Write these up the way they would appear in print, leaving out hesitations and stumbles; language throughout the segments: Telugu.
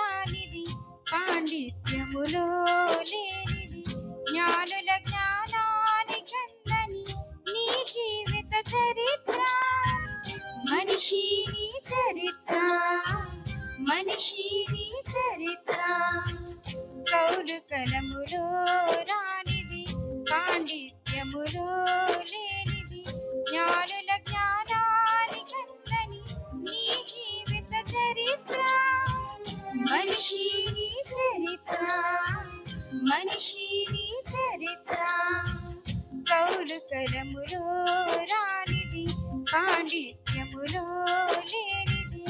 రానిది పాండిత్యములో లేనిది జ్ఞానుల జ్ఞానానికందని నీ జీవిత చరిత్ర మనిషి నీ చరిత్ర మనిషి నీ చరిత్ర కౌలు కలములో రానిది పాండిత్యములో లేనిది జ్ఞానుల జ్ఞానానికందని నీ జీవిత చరిత్ర మనిషి నీ చరిత్ర మనిషి నీ చరిత్ర కౌలు కలములో రానిది పాండిత్యములో లేనిది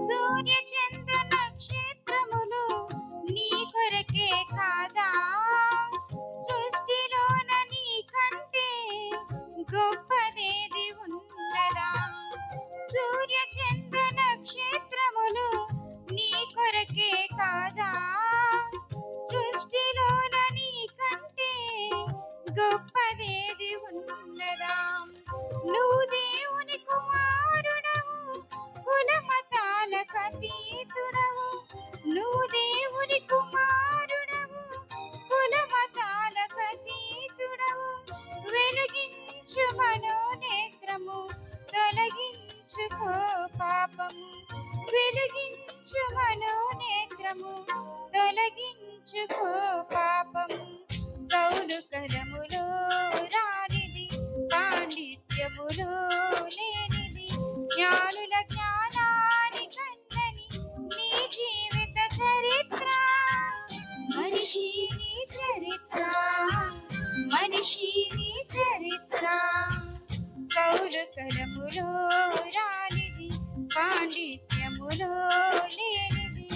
సూర్య చంద్ర నక్షత్రములు నీ కొరకే కాదా సృష్టిలోన నీ కంటే గొప్పదేది ఉన్నదా సూర్య చంద్ర నక్షత్రములు నీ కొరకే కాదా సృష్టిలోన నీ కంటే గొప్పదేది ఉన్నదా నువ్వు దేవుని కుమారుడవు కుల మతాలకు అతీతుడవు నువ్వు దేవుని కుమారుడవు కుల మతాలకు అతీతుడవు వెలిగించు మనోనేత్రము తొలగించుకో పాపము వెలిగించు మనోనేత్రము తొలగించుకో పాపము కౌలు కలములో రానిది పాండిత్యములో లేనిది జ్ఞానుల జ్ఞానానికందని నీ జీవిత చరిత్ర మనిషి నీ చరిత్ర మనిషి నీ చరిత్ర కౌలు కలములో రానిది పాండిత్యములో లేనిది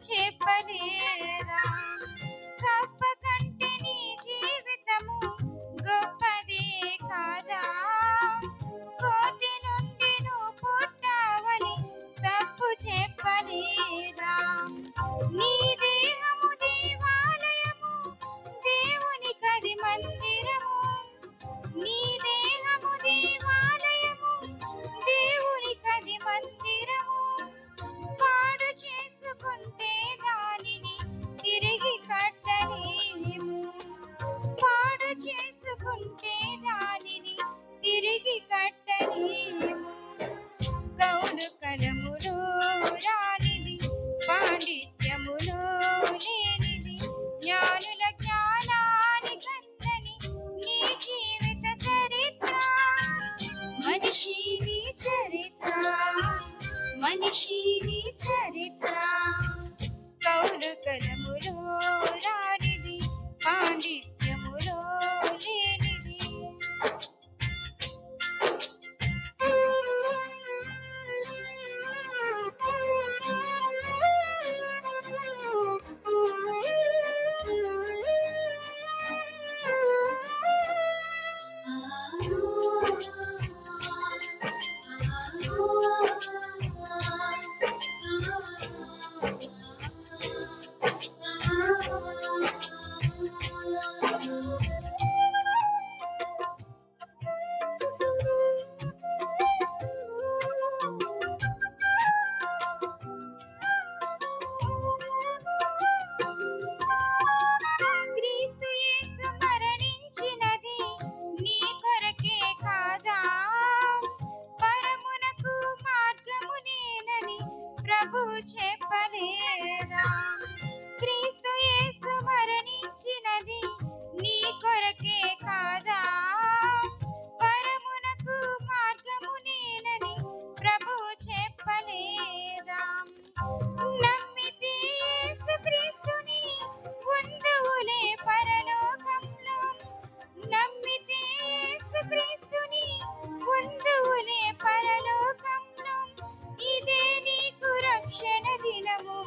చెప్పలేదా కప్ప కంటే నీ జీవితము గొప్పదే కాదా కోతి నుండి నువ్వు పుట్టావని తప్పు చెప్పలేదా నీ దేహము దేవాలయము దేవుని కది మందిరము నీ దేహము దేవాలయము దేవుని కది మందిరము పాడు చేసుకుంటే దానిని తిరిగి కట్టలేము పాడు చేసుకుంటే దానిని తిరిగి కట్టలేము కౌలు కలములో రానిది పాండిత్యములో లేనిది జ్ఞానుల జ్ఞానానికందని నీ జీవిత చరిత్ర మనిషి నీ చరిత్ర మనిషి నీ చరిత్ర కౌలు కలములో రానిది పాండిత్యములో లేనిది ప్రభు చెప్పలేదా? క్రీస్తు యేసు మరణించినది నీ కొరకే కాదా? పరమునకు మార్గము నేనని ప్రభు చెప్పలేదా? నమ్మితే యేసు క్రీస్తుని పొందువులే పరలోకంలో. నమ్మితే యేసు క్రీస్తుని పొందువులే పరలోకంలో. ఇదే నీకు రక్షణ దినము,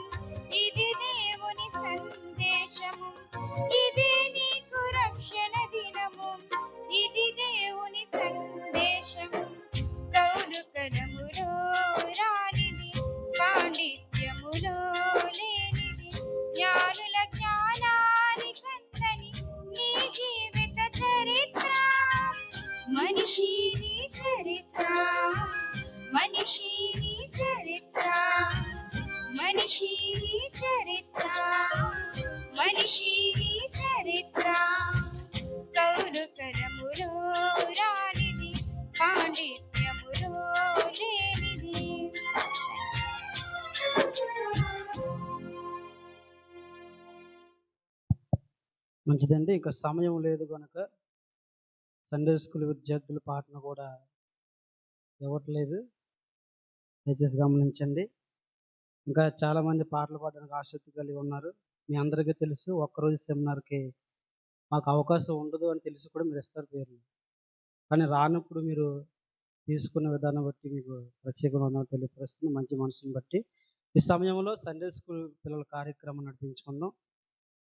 ఇది దేవుని సందేశము. ఇదే నీకు రక్షణ దినము, ఇది దేవుని సందేశము. కౌలు కలములో రానిది, పాండిత్యములో లేనిది, జ్ఞానుల జ్ఞానానికందని నీ జీవిత చరిత్ర. మనిషి నీ చరిత్ర, మనిషి నీ చరిత్ర, మనిషి నీ చరిత్ర, మనిషి నీ చరిత్ర. కౌలు కలములో రానిది, పాండిత్యములో లేనిది. మంచిదండి. ఇంకా సమయం లేదు కనుక సండే స్కూల్ విద్యార్థుల పాటను కూడా ఇవ్వట్లేదు, దయచేసి గమనించండి. ఇంకా చాలామంది పాటలు పాడడానికి ఆసక్తి కలిగి ఉన్నారు. మీ అందరికీ తెలుసు, ఒక్కరోజు సెమినార్కి మాకు అవకాశం ఉండదు అని తెలిసి కూడా మీరు ఇస్తారు పేర్లు. కానీ రానప్పుడు మీరు తీసుకునే విధానం బట్టి మీకు ప్రత్యేకంగా తెలియపరుస్తుంది, మంచి మనసుని బట్టి. ఈ సమయంలో సండే స్కూల్ పిల్లల కార్యక్రమం నడిపించుకుందాం.